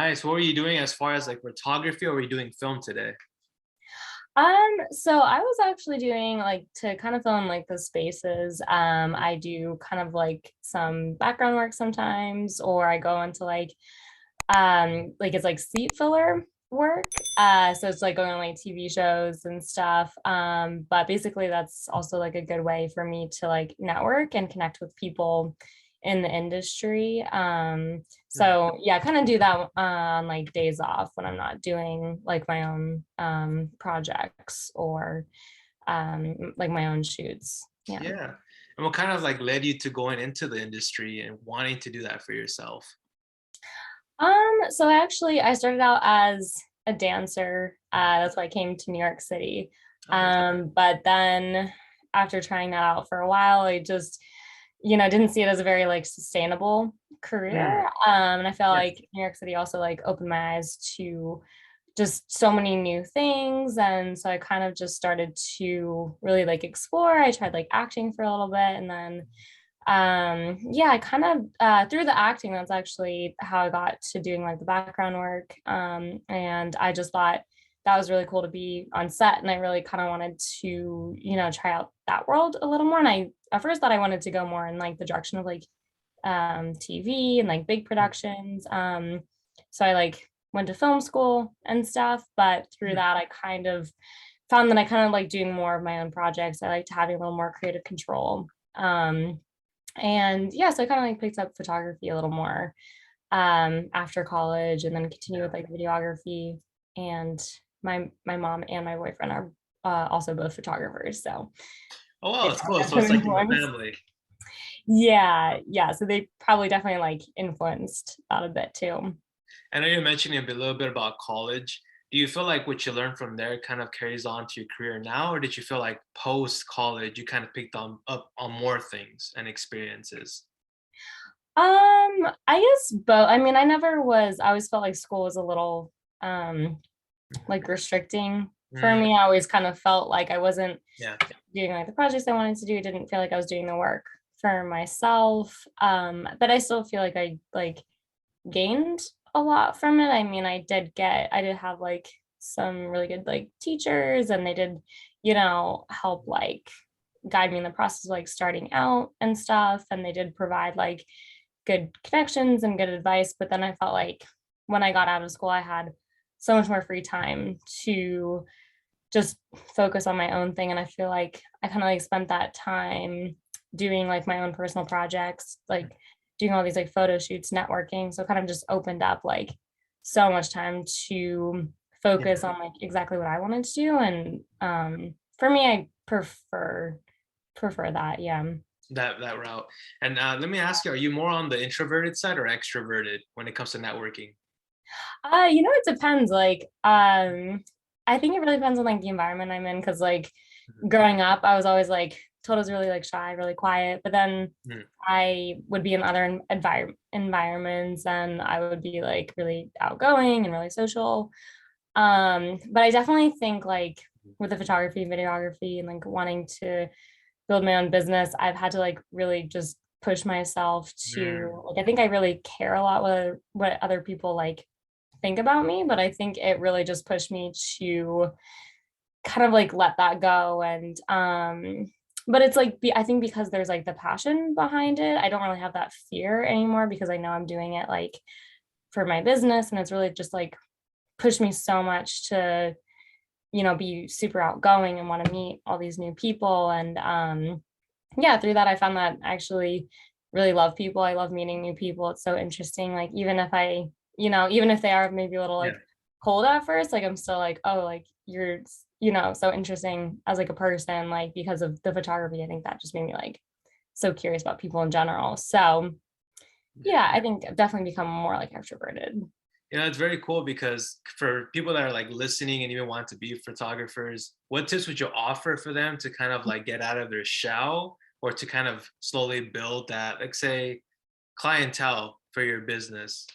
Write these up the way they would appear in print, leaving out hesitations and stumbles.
Nice. What were you doing as far as like photography, or were you doing film today? So I was actually doing like to kind of fill in like the spaces. I do kind of like some background work sometimes, or I go into like it's like seat filler work. So it's like going on like TV shows and stuff. But basically that's also like a good way for me to like network and connect with people in the industry. Hmm. So yeah, kind of do that on like days off when I'm not doing like my own projects or like my own shoots. Yeah. Yeah. And what kind of like led you to going into the industry and wanting to do that for yourself? So actually I started out as a dancer. That's why I came to New York City. Oh, But then after trying that out for a while, I just, didn't see it as a very like sustainable career. hmm. And I felt Yeah. like New York City also like opened my eyes to just so many new things. And so I kind of just started to really like explore. I tried like acting for a little bit, and then yeah, I kind of through the acting, that's actually how I got to doing like the background work. And I just thought that was really cool to be on set, and I really kind of wanted to try out that world a little more. And I at first thought I wanted to go more in like the direction of like TV and like big productions. So I like went to film school and stuff, but through Hmm. that I kind of found that I kind of like doing more of my own projects. I liked having a little more creative control. And yeah, so I kind of like picked up photography a little more after college, and then continue Yeah. with like videography. And my mom and my boyfriend are also both photographers, so Oh wow, they that's cool. probably have So some it's like in the influence. family. Yeah, so they probably definitely like influeed that a bit too. I know you're mentioning a little bit about college. Do you feel like what you learned from there kind of carries on to your career now, or did you feel like post college you kind of picked up on more things and experiences? I guess both. I mean, I always felt like school was a little um like restricting for Mm, me. I always kind of felt like I wasn't yeah. doing like the projects I wanted to do. I didn't feel like I was doing the work for myself. But I still feel like I like gained a lot from it. I mean, I did have like some really good like teachers, and they did, help like guide me in the process of like starting out and stuff. And they did provide like good connections and good advice. But then I felt like when I got out of school, I had so much more free time to just focus on my own thing. And I feel like I kind of like spent that time doing like my own personal projects, like doing all these like photo shoots, networking. So it kind of just opened up like so much time to Yeah. focus on like exactly what I wanted to do. And for me, I prefer that. Yeah. That route. And let me ask you, are you more on the introverted side or extroverted when it comes to networking? It depends. Like, I think it really depends on like the environment I'm in. Cause like Mhm. growing up, I was always like told I was really like shy, really quiet. But then Mhm. I would be in other environments, and I would be like really outgoing and really social. But I definitely think like with the photography, videography, and like wanting to build my own business, I've had to like really just push myself Mm, to like I think I really care a lot what other people like think about me, but I think it really just pushed me to kind of like let that go. And but it's like I think because there's like the passion behind it, I don't really have that fear anymore, because I know I'm doing it like for my business, and it's really just like pushed me so much to be super outgoing and want to meet all these new people. And yeah, through that I found that I actually really love people. I love meeting new people. It's so interesting. Like even if they are maybe a little yeah. like cold at first, like I'm still like, oh, like you're so interesting as like a person, like because of the photography. I think that just made me like so curious about people in general. So Yeah. yeah, I think I've definitely become more like extroverted. It's very cool because for people that are like listening and even want to be photographers, what tips would you offer for them to kind of like get out of their shell, or to kind of slowly build that, like say, clientele for your business?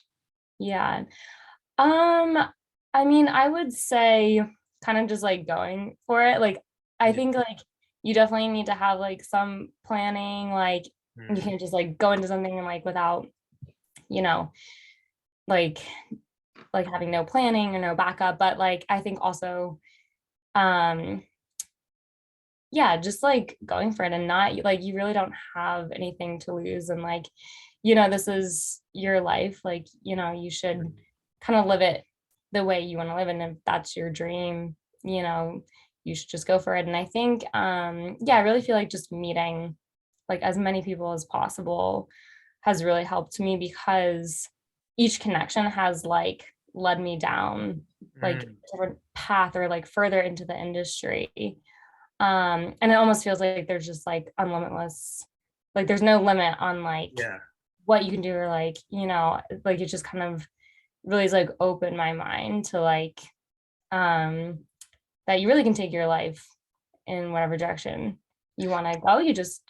Yeah. Um, I mean, I would say kind of just like going for it. Like, I Yeah. think like you definitely need to have like some planning. Like, you Mm, can't just like go into something and like without, you know, like like having no planning or no backup. But like I think also um yeah, just like going for it and not like you really don't have anything to lose. And like, this is your life. Like, you should kind of live it the way you want to live. And if that's your dream, you know, you should just go for it. And I think, yeah, I really feel like just meeting like as many people as possible has really helped me because each connection has like led me down like Mm, a different path or like further into the industry. And it almost feels like there's just like unlimitless, like there's no limit on like yeah. what you can do, or like, like it just kind of really is like opened my mind to like um that you really can take your life in whatever direction you want to go. You just,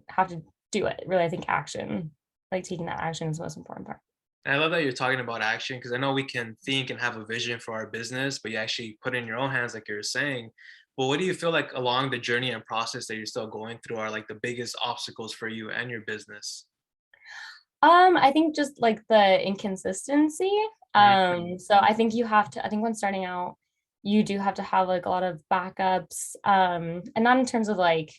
have to do it. Really, I think action, like taking that action is the most important part. And I love that you're talking about action because I know we can think and have a vision for our business, but you actually put it in your own hands, like you're saying. But what do you feel like along the journey and process that you're still going through are like the biggest obstacles for you and your business? I think just like the inconsistency. Mhm. So I think I think when starting out, you do have to have like a lot of backups. And not in terms of like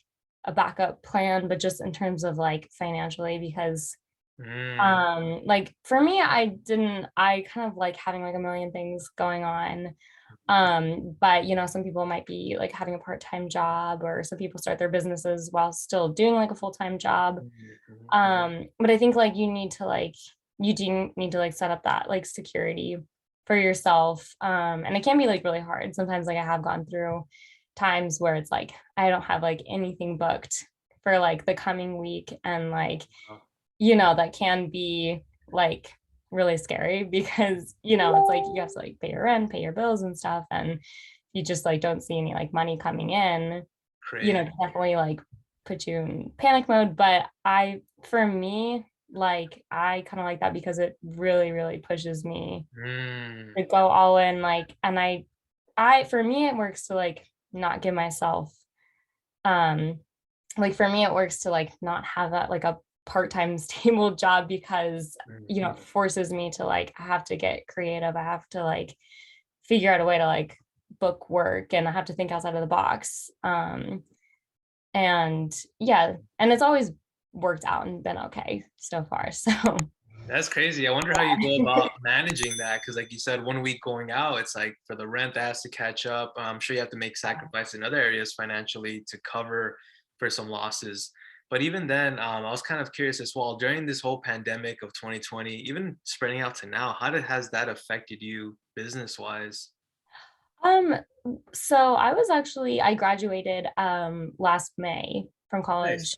a backup plan, but just in terms of like financially, because Mm, like for me, I kind of like having like a million things going on. But some people might be like having a part-time job, or some people start their businesses while still doing like a full-time job. mhm, mhm. But I think like you do need to like set up that like security for yourself. And it can be like really hard. Sometimes like I have gone through times where it's like I don't have like anything booked for like the coming week, and like, Oh, that can be like really scary because, it's like you have to like pay your rent, pay your bills and stuff, and you just like don't see any like money coming in, crazy. definitely like put you in panic mode. But for me, like I kind of like that because it really, really pushes me Mm, to go all in. Like, and for me, it works to like not give myself, um, like for me, it works to like not have that like a part-time stable job because, mhm. it forces me to like, I have to get creative. I have to like figure out a way to like book work, and I have to think outside of the box. And yeah, and it's always worked out and been okay so far. So That's crazy. I wonder how you go about managing that because, like you said, one week going out, it's like for the rent that has to catch up. I'm sure you have to make sacrifices in other areas financially to cover for some losses. But even then, I was kind of curious as well. During this whole pandemic of 2020, even spreading out to now, has that affected you business wise? um so I graduated last May from Nice. college.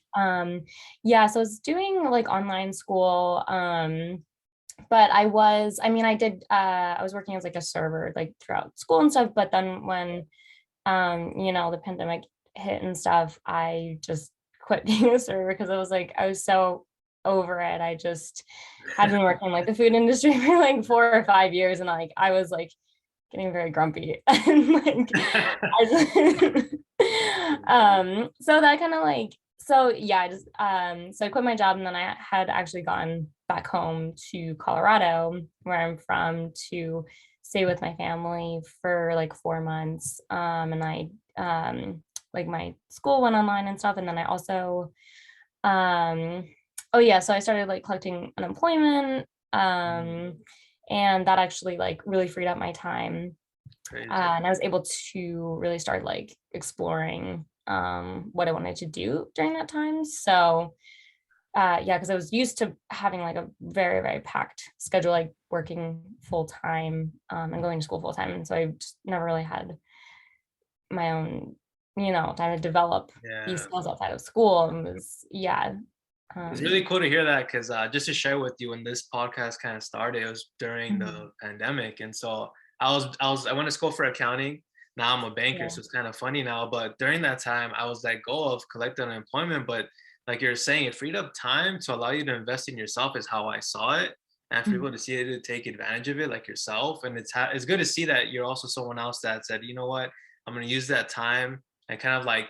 Yeah, so I was doing like online school. But I was working as like a server like throughout school and stuff, but then when the pandemic hit and stuff, I just quit being a server because I was so over it. I just had been working in like the food industry for like 4 or 5 years, and like I was like getting very grumpy and like I just so that kind of like so yeah, I just so I quit my job, and then I had actually gone back home to Colorado, where I'm from, to stay with my family for like 4 months. And I like my school went online and stuff, and then I also um oh yeah, so I started like collecting unemployment. Mm, And that actually like really freed up my time. crazy. And I was able to really start like exploring what I wanted to do during that time. So yeah, because I was used to having like a very, very packed schedule, like working full time, and going to school full time. And so I just never really had my own, time to develop these Yeah. skills outside of school. And was, yeah. It's really Um, cool to hear that because just to share with you, when this podcast kind of started, it was during mhm, the pandemic, and so I went to school for accounting. Now I'm a banker, yeah. so it's kind of funny now. But during that time, I was let go of collecting unemployment. But like you're saying, it freed up time to allow you to invest in yourself, is how I saw it, and for Mhm. people to see it to take advantage of it, like yourself. And it's good to see that you're also someone else that said, you know what, I'm gonna use that time and kind of like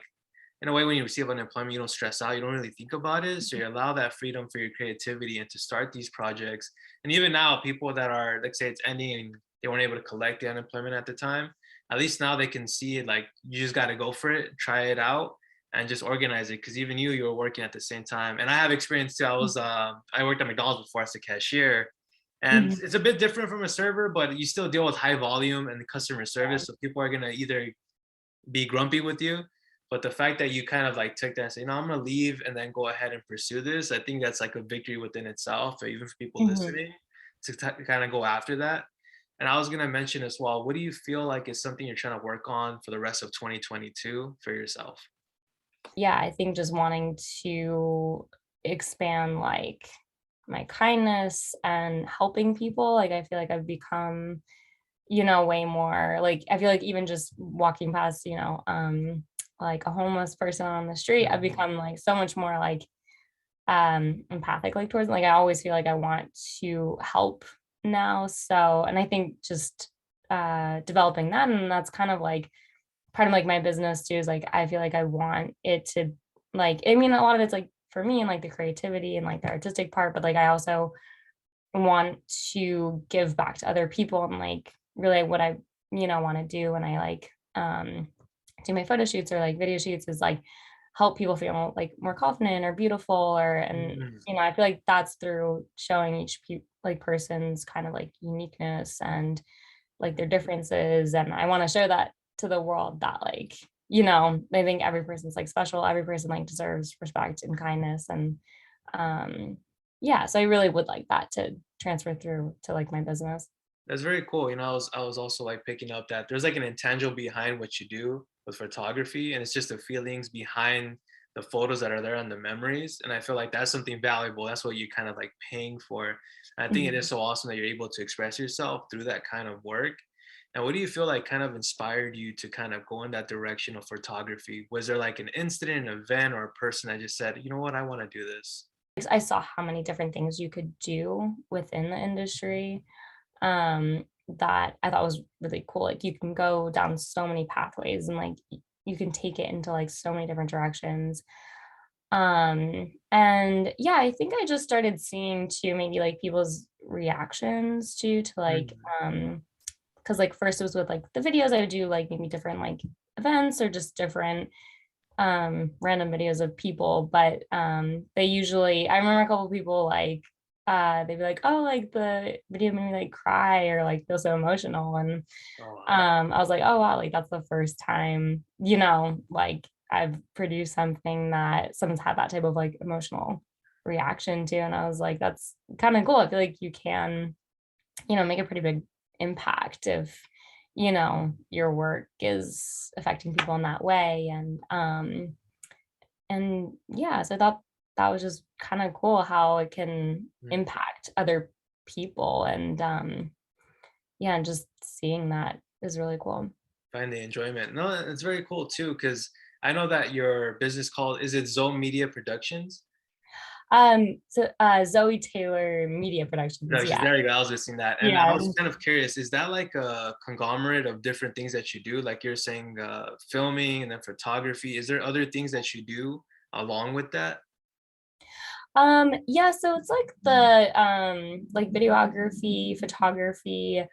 in a way, when you receive unemployment, you don't stress out, you don't really think about it. So you allow that freedom for your creativity and to start these projects. And even now, people that are, let's say it's ending and they weren't able to collect the unemployment at the time, at least now they can see it like you just got to go for it, try it out, and just organize it. Because even you were working at the same time. And I have experience too. I worked at McDonald's before as a cashier, and Mhm. it's a bit different from a server, but you still deal with high volume and the customer service. So people are gonna either be grumpy with you. But the fact that you kind of like took that and say, no, I'm gonna leave and then go ahead and pursue this, I think that's like a victory within itself, or even for people Mhm. listening to kind of go after that. And I was gonna mention as well, what do you feel like is something you're trying to work on for the rest of 2022 for yourself? Yeah, I think just wanting to expand, like, my kindness and helping people, like, I feel like I've become, way more like, I feel like even just walking past, like, a homeless person on the street, I've Mhm. become, like, so much more, like, empathic, like, towards like, I always feel like I want to help now, so and I think just, developing that, and that's kind of, like, part of, like, my business too is, like, I feel like I want it to like I mean, a lot of it's, like, for me and, like, the creativity and, like, the artistic part, but, like, I also want to give back to other people and, like, really what I, wanna do when I, like, do my photo shoots or, like, video shoots is, like, help people feel, like, more confident or beautiful or and, Mhm. I feel like that's through showing each person's kind of, like, uniqueness and like their differences and I want to show that to the world that like I think every person's like special, every person like deserves respect and kindness and um yeah, so I really would like that to transfer through to like my business. That's very cool. I was also like picking up that there's like an intangible behind what you do with photography, and it's just the feelings behind the photos that are there and the memories. And I feel like that's something valuable. That's what you kind of like paying for. And I think it is Mhm. so awesome that you're able to express yourself through that kind of work. And what do you feel like kind of inspired you to kind of go in that direction of photography? Was there like an incident, an event, or a person that just said, you know what, I want to do this? I saw how many different things you could do within the industry that I thought was really cool. Like you can go down so many pathways and like you can take it into like so many different directions. And yeah, I think I just started seeing too maybe like people's reactions to like Mm, because like first it was with like the videos I would do like maybe different like events or just different random videos of people, but they usually I remember a couple people like they'd be like, oh, like the video made me like cry or like feel so emotional and oh, wow. I was like, "Oh, wow, like, that's the first time, like, I've produced something that someone's had that type of, like, emotional reaction to," and I was like, "That's kinda cool." I feel like you can, make a pretty big impact if, your work is affecting people in that way, and yeah, so I thought that was just kinda cool how it can Mm. impact other people, and, yeah, and just seeing that is really cool. Find the enjoyment. No, it's very cool too, because I know that your business called, is it Zoe Media Productions? Zoe Taylor Media Productions, Productions, yeah. there you go. I was listening to that. And I Yeah. was kind of curious, is that like a conglomerate of different things that you do? Like you're saying filming and then photography. Is there other things that you do along with that? Yeah, so it's like the like videography, photography,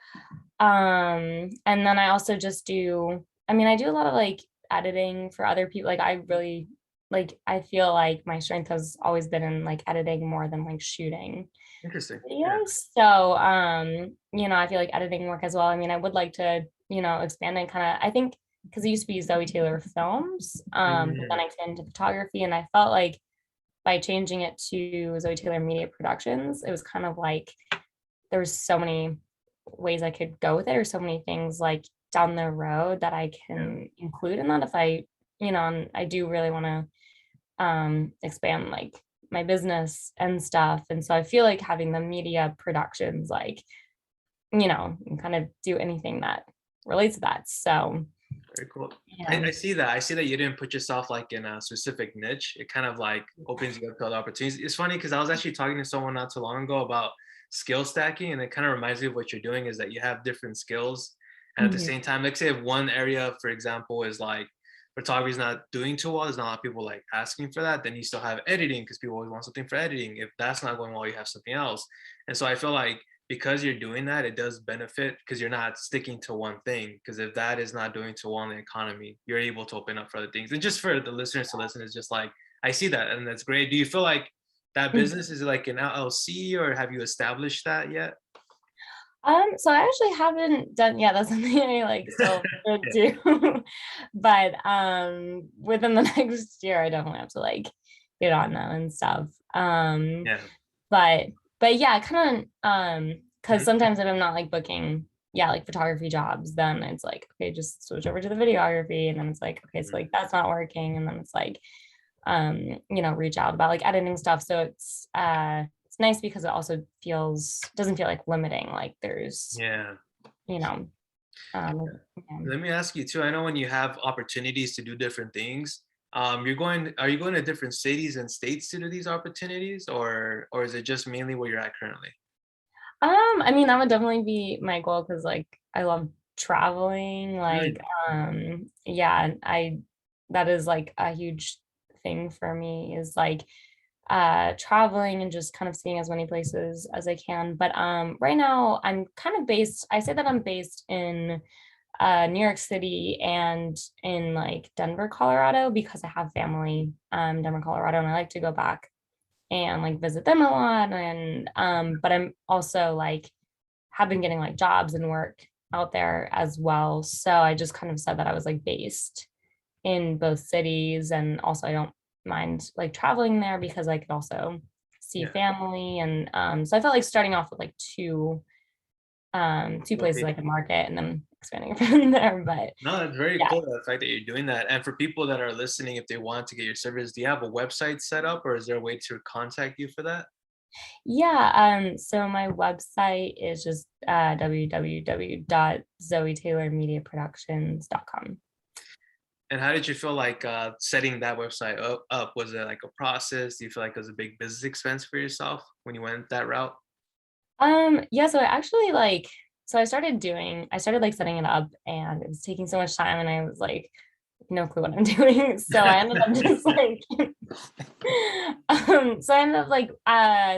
and then I also just do I do a lot of like editing for other people. Like I really like I feel like my strength has always been in like editing more than like shooting Interesting. Yeah. videos. So I feel like editing work as well. I mean, I would like to, expand and kind of I think because it used to be Zoe Taylor Films, but then Mm, I expanded to photography and I felt like by changing it to Zoe Taylor Media Productions, it was kind of like there was so many ways I could go with it or so many things like down the road that I yeah. can include in that if and I do really want to expand like my business and stuff. And so I feel like having the media productions like, and kind of do anything that relates to that. So Very cool. yeah. I see that. I see that you didn't put yourself like in a specific niche. It kind of like opens you up to other opportunities. It's funny because I was actually talking to someone not too long ago about skill stacking, and it kind of reminds me of what you're doing is that you have different skills. And at the Mhm. same time, let's say if one area, for example, is like photography is not doing too well, there's not a lot of people like asking for that, then you still have editing because people always want something for editing. If that's not going well, you have something else. And so I feel like because you're doing that, it does benefit because you're not sticking to one thing. Because if that is not doing too well in the economy, you're able to open up for other things. And just for the listeners to listen, it's just like I see that, and that's great. Do you feel like that business is like an LLC, or have you established that yet? So I actually haven't done, yeah, that's something I like still should Yeah, do. But within the next year I definitely have to like get on that and stuff. yeah. But yeah, kind of because Mhm. sometimes if I'm not like booking, yeah, like photography jobs, then it's like, okay, just switch over to the videography. And then it's like, okay, so Mhm. like that's not working. And then it's like, reach out about like editing stuff. So it's nice because it also doesn't feel like limiting. Like there's, Yeah. you know, yeah. Let me ask you too. I know when you have opportunities to do different things, are you going to different cities and states to do these opportunities, or is it just mainly where you're at currently? I mean, that would definitely be my goal because like I love traveling. Like, Mm, yeah, and I that is like a huge thing for me is like traveling and just kind of seeing as many places as I can. But right now I'm kind of based, I say that I'm based in New York City and in like Denver, Colorado, because I have family Denver, Colorado, and I like to go back and like visit them a lot. And but I'm also like have been getting like jobs and work out there as well. So I just kind of said that I was like based in both cities, and also I don't mind like traveling there because I could also see yeah. family. And so I felt like starting off with like two places I Okay. could market and then expanding from there. But No, that's very yeah. cool, the fact that you're doing that. And for people that are listening, if they want to get your service, do you have a website set up, or is there a way to contact you for that? Yeah, so my website is just www.zoetaylormediaproductions.com. And how did you feel like setting that website up? Was it like a process? Do you feel like it was a big business expense for yourself when you went that route? Yeah, so I actually like so I started like setting it up and it was taking so much time and I was like no clue what I'm doing. So I ended up just like so I ended up like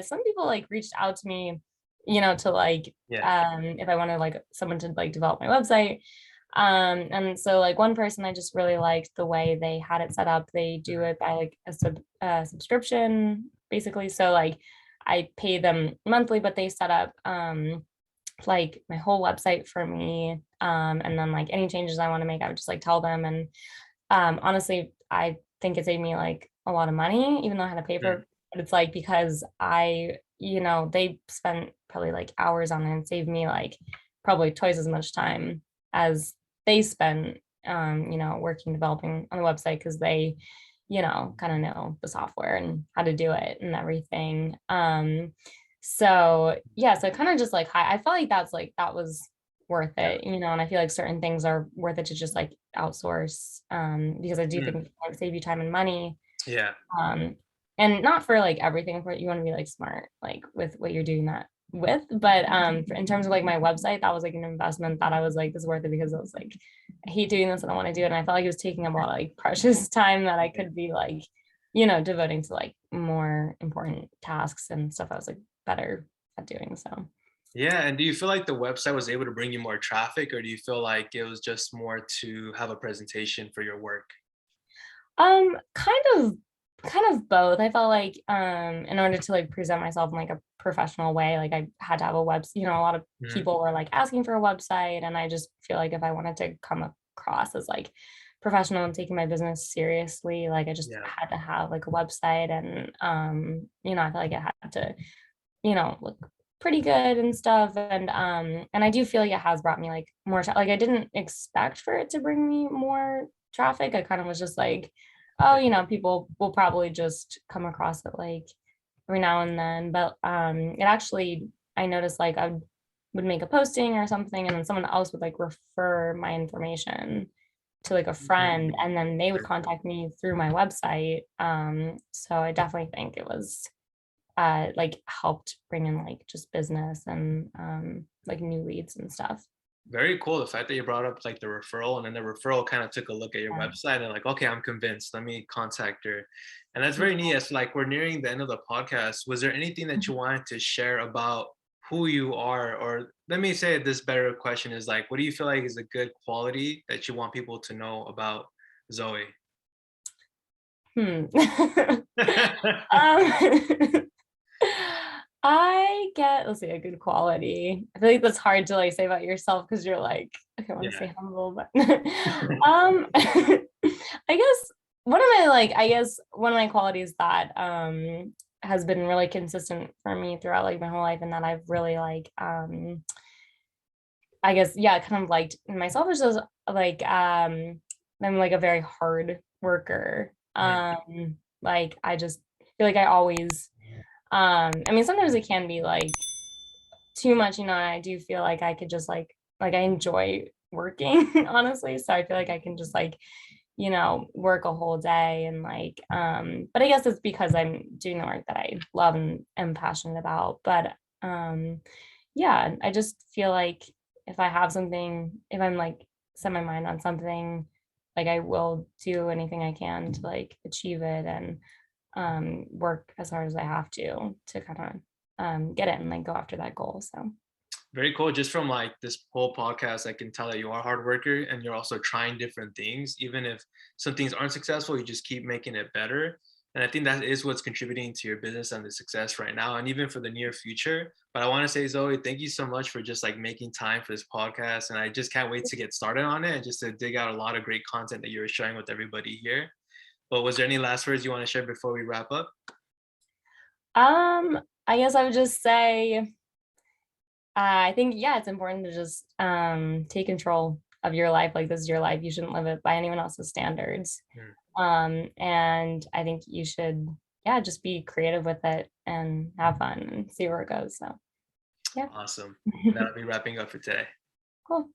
some people like reached out to me, to like Yeah. if I wanted like someone to like develop my website. And so like one person I just really liked the way they had it set up. They do Mhm. it by like a subscription basically. So like I pay them monthly, but they set up like my whole website for me. And then like any changes I want to make, I would just like tell them. And honestly, I think it saved me like a lot of money, even though I had to pay for Mm. it. But it's like because they spent probably like hours on it and saved me like probably twice as much time as they spent, working developing on the website because they, kind of know the software and how to do it and everything. So yeah, so kind of just like I felt like that was worth Yeah. it, and I feel like certain things are worth it to just like outsource, because I do Mm. think it can save you time and money. Yeah. Um, and not for like everything, for you want to be like smart, like with what you're doing that with. But in terms of like my website, that was like an investment that I was like, this is worth it because I was like, I hate doing this and I want to do it. And I felt like it was taking up a lot of like precious time that I could be like, devoting to like more important tasks and stuff I was like better at doing. So Yeah, and do you feel like the website was able to bring you more traffic, or do you feel like it was just more to have a presentation for your work? Kind of both. I felt like in order to like present myself in like a professional way, like I had to have a website. A lot of Mhm. people were like asking for a website, and I just feel like if I wanted to come across as like professional and taking my business seriously, like I just Yeah. had to have like a website. And I feel like it had to, look pretty good and stuff. And I do feel like it has brought me like more like I didn't expect for it to bring me more traffic. I kind of was just like, oh, Yeah. people will probably just come across it like every now and then. But it actually, I noticed like would make a posting or something, and then someone else would like refer my information to like a Mhm. friend, and then they would contact me through my website. So I definitely think it was like helped bring in like just business and like new leads and stuff. Very cool. The fact that you brought up like the referral, and then the referral kind of took a look at your Yeah. website and like, okay, I'm convinced. Let me contact her. And that's very Yeah. neat. It's like we're nearing the end of the podcast. Was there anything that you wanted to share about who you are? Or let me say this better question is like, what do you feel like is a good quality that you want people to know about Zoe? Hmm. Um, I get, let's see, a good quality. I feel like that's hard to like say about yourself because you're like, okay, I want to Yeah. say humble, but I guess I guess one of my qualities that has been really consistent for me throughout like my whole life and that I've really like I guess yeah, kind of liked myself is just like I'm like a very hard worker. Mm, Like I just feel like I always I mean sometimes it can be like too much, you know, and I do feel like I could just like I enjoy working honestly. So I feel like I can just like, you know, work a whole day and like but I guess it's because I'm doing the work that I love and am passionate about. But yeah, I just feel like if I have something, if I'm like set my mind on something, like I will do anything I can to like achieve it and work as hard as I have to kind of get it and like go after that goal. So very cool. Just from like this whole podcast, I can tell that you are a hard worker and you're also trying different things. Even if some things aren't successful, you just keep making it better. And I think that is what's contributing to your business and the success right now, and even for the near future. But I want to say, Zoe, thank you so much for just like making time for this podcast. And I just can't wait to get started on it and just to dig out a lot of great content that you were sharing with everybody here. But was there any last words you want to share before we wrap up? I guess I would just say I think yeah, it's important to just take control of your life. Like this is your life. You shouldn't live it by anyone else's standards. Hmm, And I think you should yeah, just be creative with it and have fun and see where it goes. So yeah. awesome. That'll be wrapping up for today. Cool.